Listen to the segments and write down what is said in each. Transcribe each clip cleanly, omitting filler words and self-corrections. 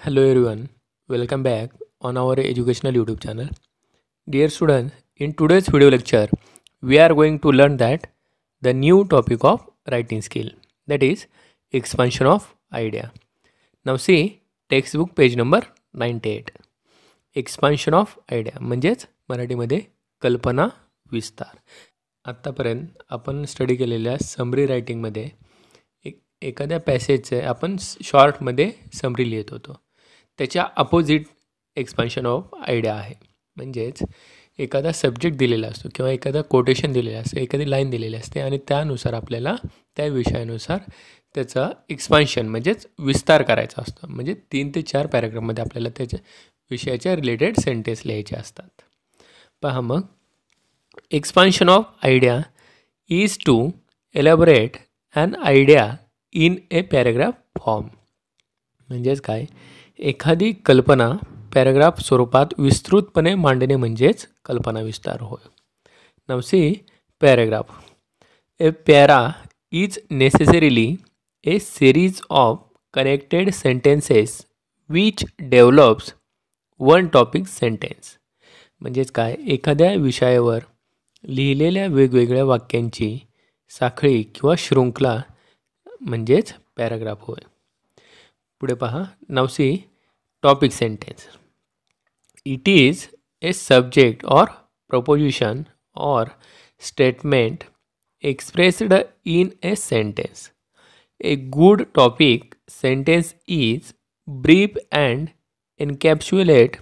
Hello everyone, welcome back on our educational YouTube channel. Dear students, in today's video lecture, we are going to learn that the new topic of writing skill, that is expansion of idea. Now see textbook page number 98. Expansion of idea म्हणजेच मराठीमध्ये कल्पना विस्तार. आत्तापर्यंत आपण study केलेल्या summary रायटिंगमध्ये एखाद्या पॅसेजचे आपण शॉर्टमध्ये समरी लिहित होतो. त्याच्या अपोजिट एक्सपान्शन ऑफ आयडिया आहे. म्हणजेच एखादा सब्जेक्ट दिलेला असतो किंवा एखादा कोटेशन दिलेलं असतं, एखादी लाईन दिलेली असते आणि त्यानुसार आपल्याला त्या विषयानुसार त्याचा एक्सपान्शन म्हणजेच विस्तार करायचा असतो. म्हणजे 3 ते 4 पॅराग्राफमध्ये आपल्याला त्याच्या विषयाच्या रिलेटेड सेंटेन्स लिहायचे असतात. पहा मग, expansion of idea is to elaborate an idea in a paragraph form. म्हणजेच काय, एखादी कल्पना पॅराग्राफ स्वरूपात विस्तृतपणे मांडणे म्हणजेच कल्पना विस्तार होय. Now see paragraph. A para is necessarily a series of connected sentences which develops one topic sentence. म्हणजेच काय, एखाद्या विषयावर लिहिलेल्या वेगवेगळ्या वाक्यांची साखळी किंवा शृंखला म्हणजेच पॅराग्राफ होय. पुढे पहा, now see topic sentence. It is a subject और प्रपोजिशन और statement expressed in a sentence. A good topic sentence is brief and encapsulate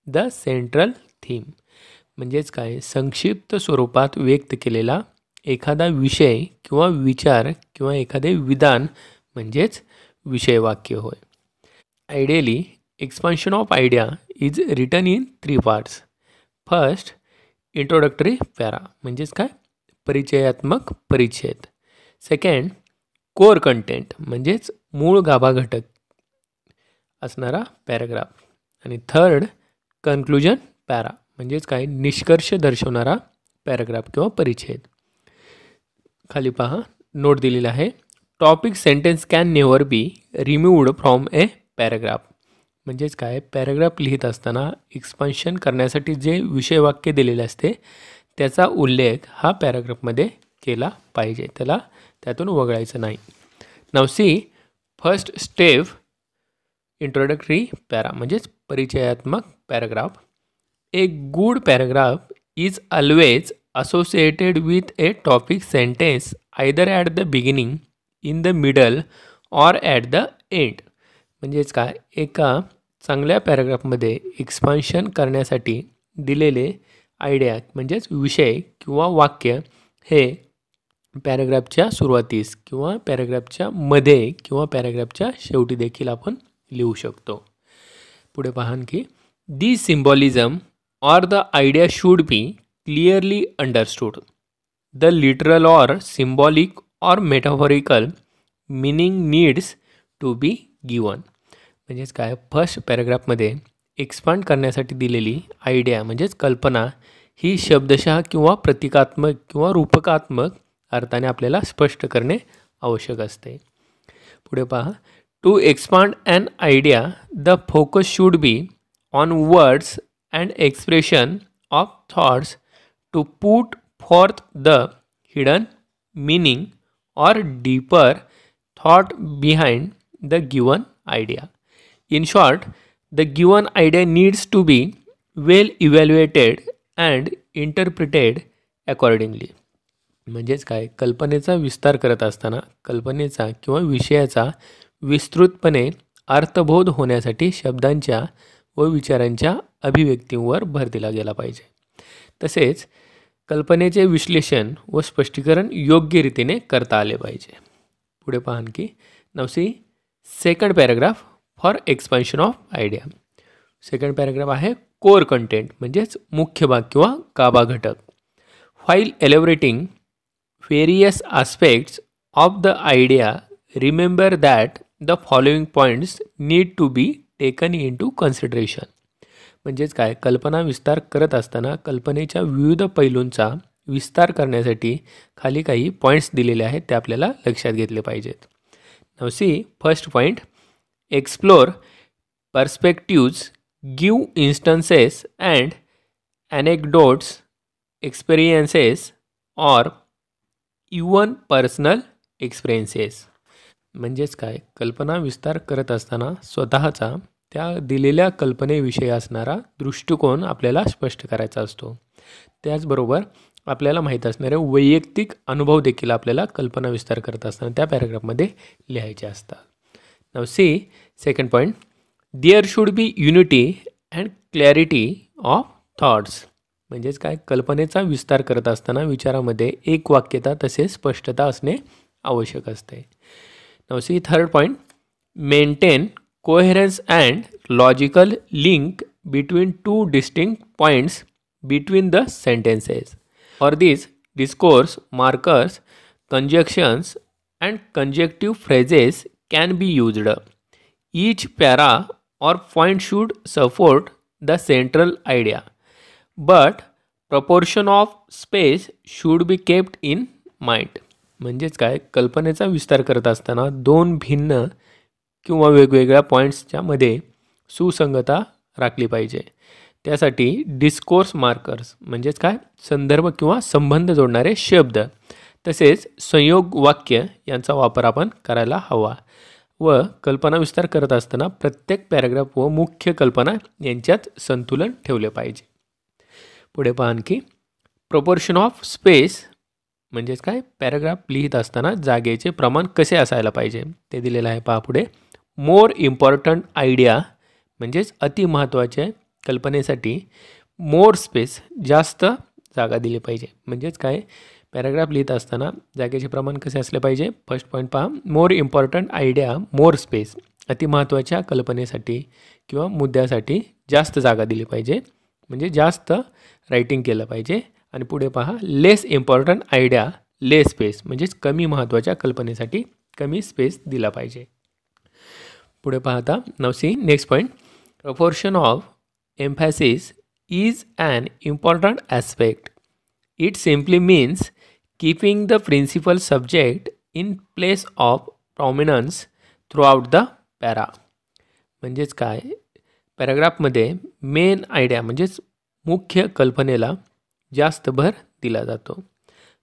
the central theme. म्हणजेच काय, संक्षिप्त स्वरूपात व्यक्त केलेला एखादा विषय किंवा विचार किंवा एखादे विधान म्हणजेच विषयवाक्य होय. Ideally expansion of idea is written in 3 parts. First, introductory para म्हणजेच काय, परिचयात्मक परिच्छेद. सेकंड, कोर कंटेंट म्हणजेच मूळ गाभा घटक असणारा पॅराग्राफ. आणि थर्ड, कन्क्लुजन पॅरा म्हणजेच काय, निष्कर्ष दर्शवणारा पॅराग्राफ किंवा परिच्छेद. खाली पहा, नोट दिलेला आहे. Topic sentence can never be removed from A paragraph. म्हणजेच काय, पॅराग्राफ लिहित असताना एक्सपान्शन करण्यासाठी जे विषयवाक्य दिलेले असते त्याचा उल्लेख हा पॅराग्राफमध्ये केला पाहिजे, त्याला त्यातून वगळायचं नाही. Now see first step, introductory para म्हणजेच परिचयात्मक paragraph. A good paragraph is always associated with a topic sentence either at the beginning, in the middle or at the end. म्हणजेच काय, एका चांगल्या पॅराग्राफमध्ये एक्सपान्शन करण्यासाठी दिलेले आयडिया म्हणजेच विषय किंवा वाक्य हे पॅराग्राफच्या सुरुवातीस किंवा पॅराग्राफच्या मध्ये किंवा पॅराग्राफच्या शेवटी देखील आपण लिहू शकतो. पुढे पहा की, the symbolism or the idea should be clearly understood. The literal or symbolic or metaphorical meaning needs to be given. म्हणजेच काय, फर्स्ट पॅराग्राफमध्ये एक्सपांड करण्यासाठी दिलेली आयडिया म्हणजेच कल्पना ही शब्दशः किंवा प्रतिकात्मक किंवा रूपकात्मक अर्थाने आपल्याला स्पष्ट करणे आवश्यक असते. पुढे पहा, to expand an idea the focus should be on words and expression of thoughts to put forth the hidden meaning or deeper thought behind the given idea. In short, the given idea needs to be well evaluated and interpreted accordingly. म्हणजेच काय, कल्पनेचा विस्तार करत असताना कल्पनेचा किंवा विषयाचा विस्तृतपणे अर्थबोध होण्यासाठी शब्दांच्या व विचारांच्या अभिव्यक्तींवर भर दिला गेला पाहिजे. तसेच कल्पनेचे विश्लेषण व स्पष्टीकरण योग्य रीतीने करता आले पाहिजे. पुढे पहा की, now see second paragraph for expansion of idea. Second paragraph आहे कोर कंटेंट म्हणजेच मुख्य भाग किंवा गाभा घटक. While elaborating various aspects of the idea, remember that the following points need to be taken into consideration. म्हणजेच काय, कल्पना विस्तार करत असताना कल्पनेच्या विविध पैलूंचा विस्तार करण्यासाठी खाली काही पॉईंट्स दिलेले आहेत, ते आपल्याला लक्षात घेतले पाहिजेत. Now see first point, explore perspectives, give instances and anecdotes, experiences or even personal experiences. म्हणजेच काय, कल्पना विस्तार करत असताना स्वतःचा त्या दिलेल्या कल्पनेविषयी असणारा दृष्टिकोन आपल्याला स्पष्ट करायचा असतो. त्याचबरोबर आपल्याला माहीत असणारे वैयक्तिक अनुभव देखील आपल्याला कल्पना विस्तार करत असताना त्या पॅराग्राफमध्ये लिहायचे असतात. Now see second point, there should be unity and clarity of thoughts. म्हणजेच काय, कल्पनेचा विस्तार करत असताना विचारामध्ये एक वाक्यता तसेच स्पष्टता असणे आवश्यक असते. Now see third point, maintain coherence and logical link between two distinct points between the sentences. For this, discourse markers, conjunctions and conjunctive phrases can be used. Each para or point should support the central idea, but proportion of space should be kept in mind. म्हणजेच काय, कल्पनेचा विस्तार करत असताना दोन भिन्न किंवा वेगवेगळ्या पॉईंट्सच्या मध्ये सुसंगता राखली पाहिजे. त्यासाठी डिस्कोर्स मार्कर्स म्हणजेच काय, संदर्भ किंवा संबंध जोडणारे शब्द तसेच संयोग वाक्य यांचा वापर आपण करायला हवा. व कल्पना विस्तार करत असताना प्रत्येक पॅराग्राफ व मुख्य कल्पना यांच्यात संतुलन ठेवले पाहिजे. पुढे पहा आणखी, प्रपोर्शन ऑफ स्पेस म्हणजेच काय, पॅराग्राफ लिहित असताना जागेचे प्रमाण कसे असायला पाहिजे ते दिलेलं आहे. पहा पुढे, मोर इम्पॉर्टंट आयडिया म्हणजेच अति महत्त्वाचे कल्पनेसाठी मोर स्पेस जास्त जागा दिली पाहिजे. म्हणजेच काय, पॅराग्राफ लिहित असताना जागेचे प्रमाण कसे असले पाहिजे. फर्स्ट पॉईंट पहा, more important idea more space, अति महत्त्वाच्या कल्पनेसाठी किंवा मुद्द्यासाठी जास्त जागा दिली पाहिजे, म्हणजे जास्त रायटिंग केलं पाहिजे. आणि पुढे पहा, लेस इम्पॉर्टंट आयडिया लेस स्पेस, म्हणजेच कमी महत्त्वाच्या कल्पनेसाठी कमी स्पेस दिला पाहिजे. पुढे पाहता now see next point, proportion of emphasis is an important aspect. It simply means keeping the principal subject in place of prominence throughout the para. म्हणजेच काय, पॅराग्राफमध्ये मेन आयडिया म्हणजेच मुख्य कल्पनेला जास्त भर दिला जातो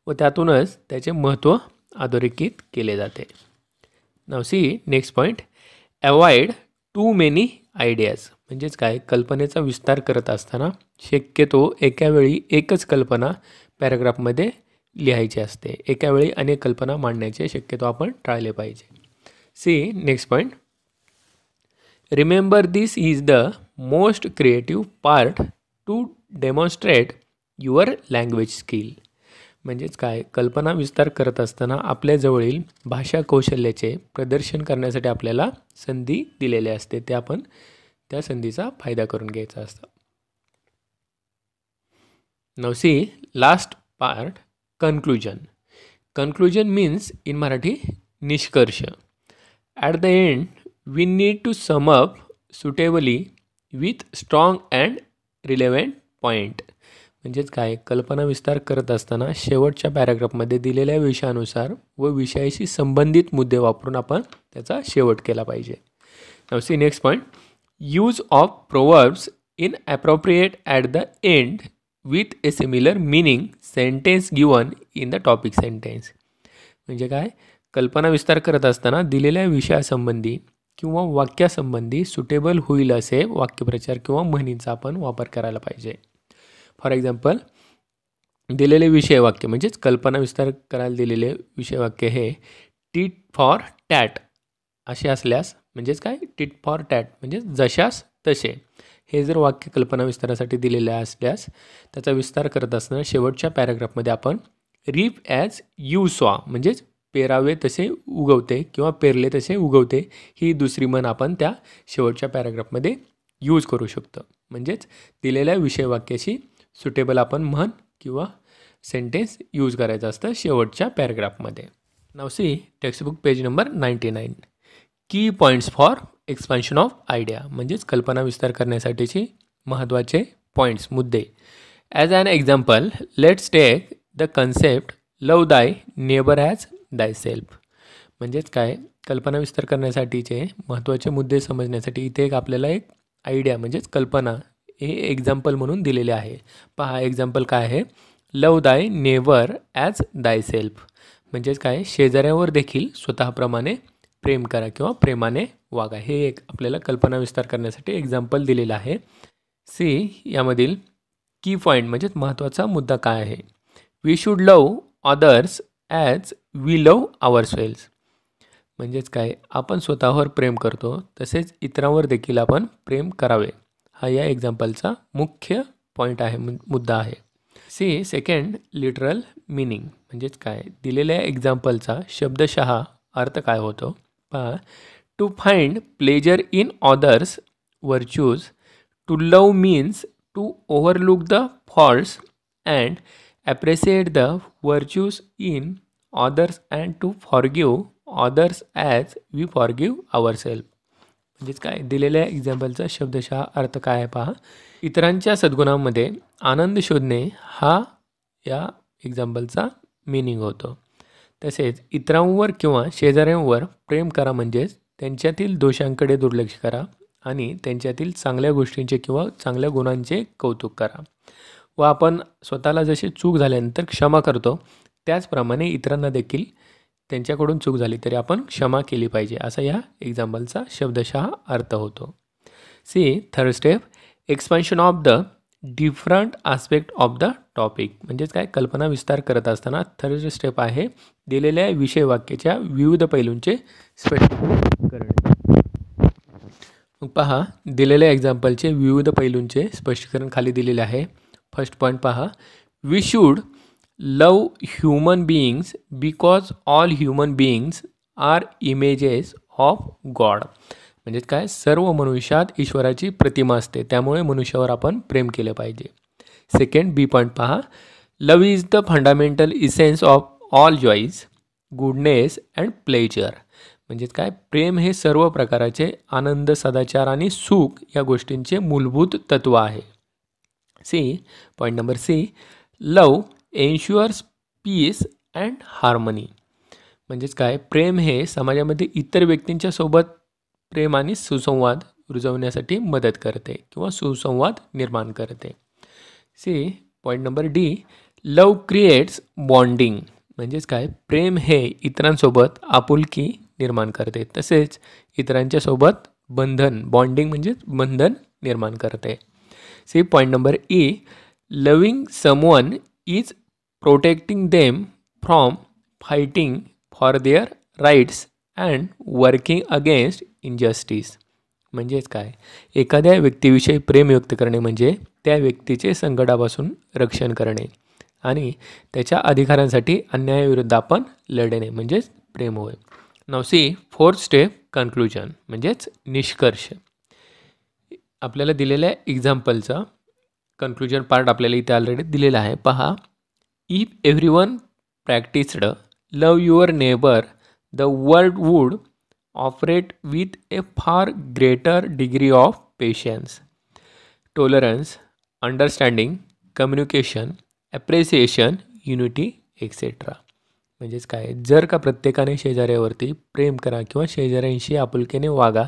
व त्यातूनच त्याचे महत्त्व अधोरेखित केले जाते. Now see next point, avoid too many ideas. म्हणजेच काय, कल्पनेचा विस्तार करत असताना शक्यतो एका वेळी एकच कल्पना पॅराग्राफमध्ये लिहायची असते. एका वेळी अनेक कल्पना मांडण्याचे शक्यतो आपण टाळले पाहिजे. See next point, remember this is the most creative part to demonstrate your language skill. म्हणजेच काय, कल्पना विस्तार करत असताना आपल्याजवळील भाषा कौशल्याचे प्रदर्शन करण्यासाठी आपल्याला संधी दिलेली असते, ते आपण त्या संधीचा फायदा करून घ्यायचा असतो. Now see last part, conclusion. Conclusion means in Marathi निष्कर्ष. At the end we need to sum up suitably with strong and relevant point. म्हणजेच काय, कल्पना विस्तार करत असताना शेवटच्या पॅराग्राफमध्ये दिलेल्या विषयानुसार व विषयाशी संबंधित मुद्दे वापरून आपण त्याचा शेवट केला पाहिजे. Now see next point, use of proverbs in appropriate at the end with a similar meaning sentence given in the topic sentence. म्हणजे काय, कल्पना विस्तार करत असताना दिलेल्या विषयासंबंधी किंवा वाक्यासंबंधी सुटेबल होईल असे वाक्यप्रचार किंवा म्हणींचा आपण वापर करायला पाहिजे. फॉर एक्झाम्पल, दिलेले विषय वाक्य म्हणजेच कल्पना विस्तार करायला दिलेले विषय वाक्य हे टिट फॉर टॅट असे असल्यास, म्हणजेच काय, टिट फॉर टॅट म्हणजे जशास तसे, हे जर वाक्य कल्पना विस्तारासाठी दिलेले असल्यास त्याचा विस्तार करत असताना शेवटच्या पॅराग्राफमध्ये आपण रीप ॲज यू सॉ म्हणजेच पेरावे तसे उगवते किंवा पेरले तसे उगवते ही दुसरी म्हण आपण त्या शेवटच्या पॅराग्राफमध्ये यूज करू शकतो. म्हणजेच दिलेल्या विषय वाक्याशी सुटेबल आपण म्हण किंवा सेंटेन्स यूज करायचं असतं शेवटच्या पॅराग्राफमध्ये. Now see textbook page number 99. Key points for expansion of idea. म्हणजेच कल्पना विस्तार करण्यासाठीचे महत्त्वाचे पॉईंट्स मुद्दे. As an example, let's take the concept love thy neighbour as दाय सेल्फ. म्हणजेच काय, कल्पना विस्तार करण्यासाठीचे महत्त्वाचे मुद्दे समजण्यासाठी इथे आपल्याला एक आयडिया म्हणजेच कल्पना हे एक्झाम्पल म्हणून दिलेले आहे. पहा एक्झाम्पल काय आहे, लव दाय नेवर ॲज दाय सेल्फ. म्हणजेच काय, शेजाऱ्यावर देखील स्वतःप्रमाणे प्रेम करा किंवा प्रेमाने वागा. हे एक आपल्याला कल्पना विस्तार करण्यासाठी एक्झाम्पल दिलेलं आहे. सी यामधील की पॉईंट म्हणजेच महत्त्वाचा मुद्दा काय आहे, we should love others as we love ourselves. म्हणजेच काय, आपण स्वतःवर प्रेम करतो तसेच इतरांवर देखील आपण प्रेम करावे. हा या एक्झाम्पलचा मुख्य पॉईंट आहे, मुद्दा आहे. See second literal meaning. म्हणजेच काय, दिलेल्या एक्झाम्पलचा शब्दशः अर्थ काय होतो पहा, to find pleasure in others virtues, to love means to overlook the faults and appreciate the virtues in others and to forgive others as we forgive ourself. म्हणजेच काय, दिलेल्या एक्झाम्पलचा शब्दशः अर्थ काय आहे पहा, इतरांच्या सद्गुणांमध्ये आनंद शोधणे हा या एक्झाम्पलचा मीनिंग होतो. तसेच इतरांवर किंवा शेजाऱ्यांवर प्रेम करा म्हणजेच त्यांच्यातील दोषांकडे दुर्लक्ष करा आणि त्यांच्यातील चांगल्या गोष्टींचे किंवा चांगल्या गुणांचे कौतुक करा. व आपण स्वतःला जशी चूक झाल्यानंतर क्षमा करतो त्याचप्रमाणे इतरांना देखील त्यांच्याकडून चूक झाली तरी आपण क्षमा केली पाहिजे, असा या एक्झाम्पलचा शब्दशः अर्थ होतो. See third step, expansion of the different aspect of the topic. म्हणजेच काय, कल्पना विस्तार करत असताना थर्ड स्टेप आहे दिलेल्या विषय वाक्याच्या विविध पैलूंचे स्पष्टीकरण करणे. मग पहा, दिलेल्या एक्झाम्पलचे विविध पैलूंचे स्पष्टीकरण खाली दिलेले आहे. फर्स्ट पॉईंट पहा, we should love human beings because all human beings are images of God. म्हणजेच काय, सर्व मनुष्यात ईश्वराची प्रतिमा असते त्यामुळे मनुष्यावर आपण प्रेम केले पाहिजे. सेकंड बी पॉईंट पहा, love is the fundamental essence of all joys, goodness and pleasure. म्हणजेच काय, प्रेम हे सर्व प्रकाराचे आनंद, सदाचार आणि सुख या गोष्टींचे मूलभूत तत्व आहे. See point number C, love ensures peace and harmony. म्हणजेच काय, प्रेम हे समाजामध्ये इतर व्यक्तींच्या सोबत प्रेम आणि सुसंवाद रुजवण्यासाठी मदत करते किंवा सुसंवाद निर्माण करते. सी पॉईंट नंबर डी, लव क्रिएट्स बॉन्डिंग. म्हणजेच काय, प्रेम हे इतरांसोबत आपुलकी निर्माण करते तसेच इतरांच्यासोबत बंधन, बॉन्डिंग म्हणजेच बंधन निर्माण करते. See point number e, loving someone is protecting them from fighting for their rights and working against injustice. म्हणजेच काय, एखाद्या व्यक्तीविषयी प्रेम व्यक्त करणे म्हणजे त्या व्यक्तीचे संकटापासून रक्षण करणे आणि त्याच्या अधिकारांसाठी अन्यायाविरुद्ध आपण लढणे म्हणजेच प्रेम होय. Now C fourth step, conclusion. म्हणजेच निष्कर्ष. आपल्याला दिलेल्या एक्झाम्पलचा कन्क्लुजन पार्ट आपल्याला इथे ऑलरेडी दिलेला आहे. पहा, if everyone practised love your neighbour, the world would operate with a far greater degree of patience, tolerance, understanding, communication, appreciation, unity etcetera. म्हणजेच काय, जर का प्रत्येकाने शेजाऱ्यावरती प्रेम करा किंवा शेजाऱ्यांशी आपुलकीने वागा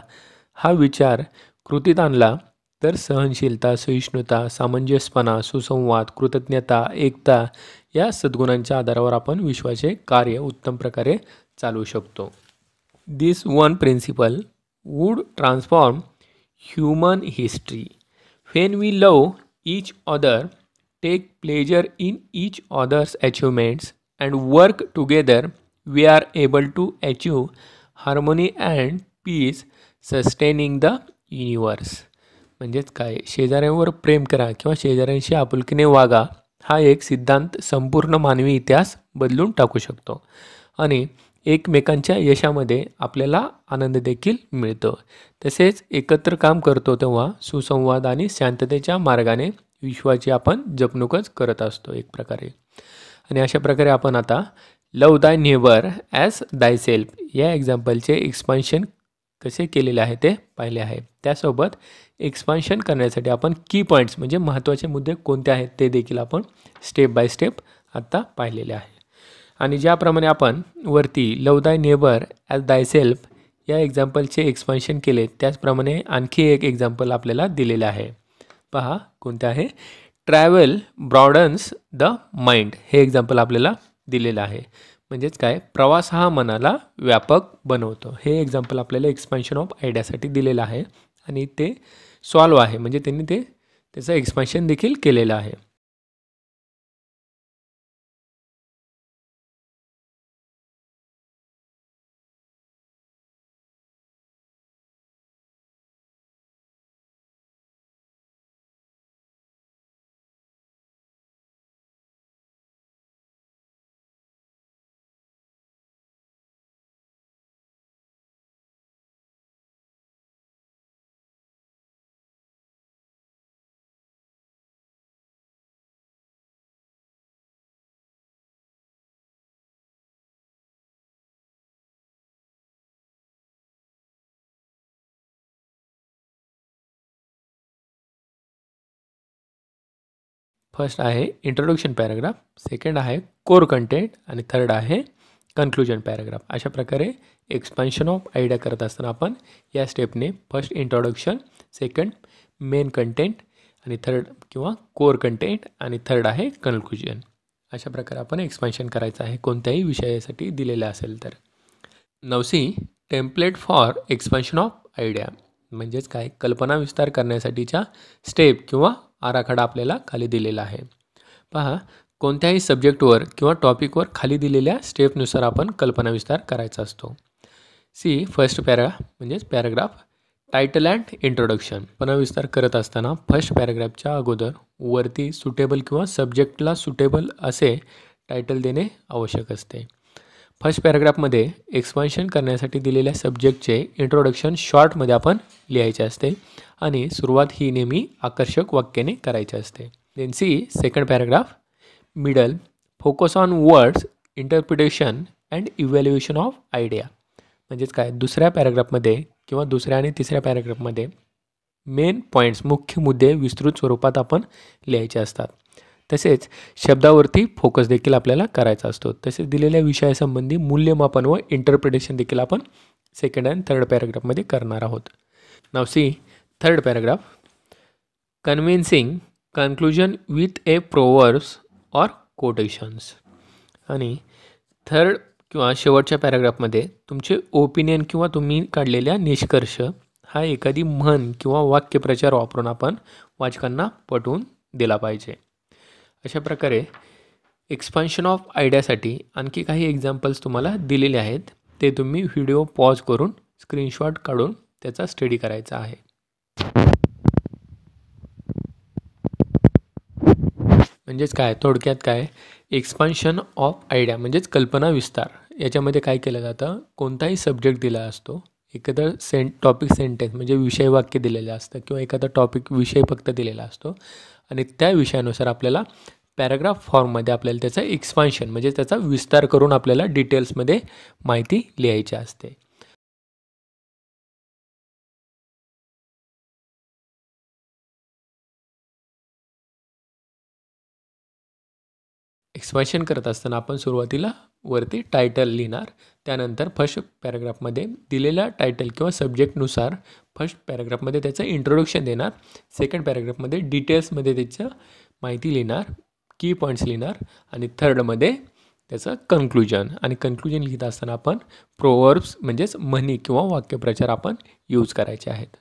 हा विचार कृतीत आणला तर सहनशीलता, सहिष्णुता, सामंजस्यपणा, सुसंवाद, कृतज्ञता, एकता या सद्गुणांच्या आधारावर आपण विश्वाचे कार्य उत्तम प्रकारे चालवू शकतो. This one principle would transform human history. When we love each other, take pleasure in each others achievements and work together, we are able to achieve harmony and peace sustaining the universe. म्हणजेच काय, शेजाऱ्यांवर प्रेम करा किंवा शेजाऱ्यांशी आपुलकीने वागा हा एक सिद्धांत संपूर्ण मानवी इतिहास बदलून टाकू शकतो आणि एकमेकांच्या यशामध्ये आपल्याला आनंद देखील मिळतो. तसेच एकत्र काम करतो तेव्हा सुसंवाद आणि शांततेच्या मार्गाने विश्वाची आपण जपणूकच करत असतो एक प्रकारे. आणि अशा प्रकारे आपण आता लव दाय नेबर ॲज दाय सेल्फ या एक्झाम्पलचे एक्सपान्शन कसे केलेले आहे ते पाहिले आहे. त्यासोबत एक्सपान्शन करण्यासाठी आपण की पॉईंट्स म्हणजे महत्त्वाचे मुद्दे कोणते आहेत ते देखील आपण स्टेप बाय स्टेप आत्ता पाहिलेले आहे. आणि ज्याप्रमाणे आपण वरती लव दाय नेबर ॲज दाय सेल्फ या एक्झाम्पलचे एक्सपान्शन केले, त्याचप्रमाणे आणखी एक एक्झाम्पल आपल्याला दिलेलं आहे. पहा कोणतं आहे, ट्रॅव्हल ब्रॉडन्स द माइंड हे एक्झाम्पल आपल्याला दिलेलं आहे. म्हणजेच काय, प्रवास हा मनाला व्यापक बनवतो. हे एक्झाम्पल आपल्याला एक्सपान्शन ऑफ आयडियासाठी दिलेलं आहे आणि ते सॉल्व आहे, म्हणजे त्यांनी त्याचं एक्सपान्शन देखील केलेलं आहे. फर्स्ट आहे इंट्रोडक्शन पॅराग्राफ, सेकंड आहे कोर कंटेंट आणि थर्ड आहे कन्क्लुजन पॅराग्राफ. अशा प्रकारे एक्सपान्शन ऑफ आयडिया करत असताना आपण या स्टेपने first introduction, second main content आणि थर्ड किंवा कोर कंटेंट आणि थर्ड आहे कन्क्लुजन. अशा प्रकारे आपण एक्सपान्शन करायचं आहे कोणत्याही विषयासाठी दिलेलं असेल तर. Now see template for expansion of idea, म्हणजेच काय, कल्पना विस्तार करण्यासाठीच्या स्टेप किंवा आराखडा आपल्याला खाली दिलेला आहे. पहा, कोणत्याही सब्जेक्टवर किंवा टॉपिकवर खाली दिलेल्या स्टेपनुसार आपण कल्पना विस्तार करायचा असतो. सी फर्स्ट म्हणजेच पॅराग्राफ, टायटल अँड इंट्रोडक्शन. कल्पना विस्तार करत असताना फर्स्ट पॅराग्राफच्या अगोदर वरती सुटेबल किंवा सब्जेक्टला सुटेबल असे टायटल देणे आवश्यक असते. फर्स्ट पॅराग्राफमध्ये एक्सपान्शन करण्यासाठी दिलेल्या सब्जेक्टचे इंट्रोडक्शन शॉर्टमध्ये आपण लिहायचे असते आणि सुरुवात ही नेहमी आकर्षक वाक्याने करायची असते. Then see second paragraph, middle, focus on words, interpretation and evaluation of idea. म्हणजेच काय, दुसऱ्या पॅराग्राफमध्ये किंवा दुसऱ्या आणि तिसऱ्या पॅराग्राफमध्ये मेन पॉईंट्स, मुख्य मुद्दे विस्तृत स्वरूपात आपण लिहायचे असतात. तसेच शब्दावरती फोकस देखील आपल्याला करायचा असतो. तसेच दिलेल्या विषयासंबंधी मूल्यमापन व इंटरप्रिटेशन देखील आपण सेकंड अँड थर्ड पॅराग्राफमध्ये करणार आहोत. Now see third paragraph, convincing conclusion with a proverbs or quotations. आणि थर्ड किंवा शेवटच्या पॅराग्राफमध्ये तुमचे ओपिनियन किंवा तुम्ही काढलेल्या निष्कर्ष हा एखादी म्हण किंवा वाक्यप्रचार वापरून आपण वाचकांना पटवून दिला पाहिजे. अशा प्रकारे एक्सपान्शन ऑफ आयडियासाठी आणखी काही एक्झाम्पल्स तुम्हाला दिलेले आहेत. ते तुम्ही व्हिडिओ पॉज करून स्क्रीनशॉट काढून त्याचा स्टडी करायचा आहे. म्हणजेच काय, थोडक्यात काय, एक्सपान्शन ऑफ आयडिया म्हणजेच कल्पना विस्तार. याच्यामध्ये काय केलं जातं, कोणताही सब्जेक्ट दिला असतो, एखादं टॉपिक सेंटेन्स म्हणजे विषय वाक्य दिलेलं असतं किंवा एखादा टॉपिक विषय फक्त दिलेला असतो आणि त्या विषयानुसार आपल्याला पॅराग्राफ फॉर्ममध्ये आपल्याला त्याचा एक्सपान्शन म्हणजे त्याचा विस्तार करून आपल्याला डिटेल्समध्ये माहिती लिहायची असते. एक्सपान्शन करत असताना आपण सुरुवातीला वरती टायटल लिहिणार, त्यानंतर फर्स्ट पॅराग्राफमध्ये दिलेल्या टायटल किंवा सब्जेक्टनुसार फर्स्ट पॅराग्राफमध्ये त्याचं इंट्रोडक्शन देणार, सेकंड पॅराग्राफमध्ये डिटेल्समध्ये त्याचं माहिती लिहिणार, की पॉईंट्स लिहिणार आणि थर्डमध्ये त्याचं कन्क्लुजन. आणि कन्क्लुजन लिहित असताना आपण प्रोवर्ब्स म्हणजेच म्हणी किंवा वाक्यप्रचार आपण यूज करायचे आहेत.